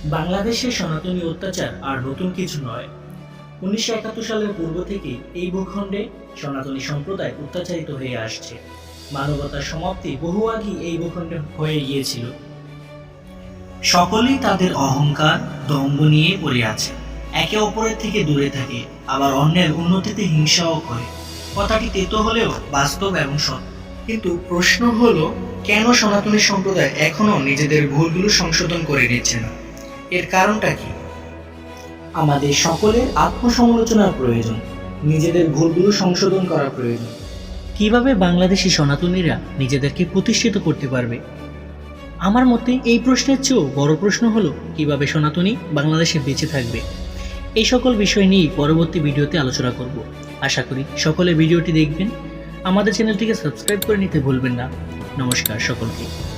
বাংলাদেশে সনাতনী অত্যাচার আর নতুন কিছু নয়। ১৯৭১ সালের পূর্ব থেকে এই ভূখণ্ডে সনাতনী সম্প্রদায় অত্যাচারিত হয়ে আসছে। মানবতার সমাপ্তি বহু আগেই এই ভূখণ্ডে হয়ে গিয়েছিল। সকলেই তাদের অহংকার, দম্ভ নিয়ে পড়ে আছে। একে অপরের থেকে দূরে থাকে, আবার অন্যের উন্নতিতে হিংসাও করে। কথাটি তেতো হলেও বাস্তব এবং সত্য। কিন্তু প্রশ্ন হলো, কেন সনাতনী সম্প্রদায় এখনো নিজেদের ভুলগুলো সংশোধন করে নিচ্ছে না? এর কারণটা কি? আমাদের সকলের আত্মসমালোচনার প্রয়োজন, নিজেদের ভুলগুলো সংশোধন করা প্রয়োজন। কিভাবে বাংলাদেশি সনাতনীরা নিজেদেরকে প্রতিষ্ঠিত করতে পারবে? আমার মতে এই প্রশ্নের চেয়েও বড় প্রশ্ন হলো, কিভাবে সনাতনী বাংলাদেশে বেঁচে থাকবে। এই সকল বিষয় নিয়েই পরবর্তী ভিডিওতে আলোচনা করব। আশা করি সকলে ভিডিওটি দেখবেন। আমাদের চ্যানেলটিকে সাবস্ক্রাইব করে নিতে ভুলবেন না। নমস্কার সকলকে।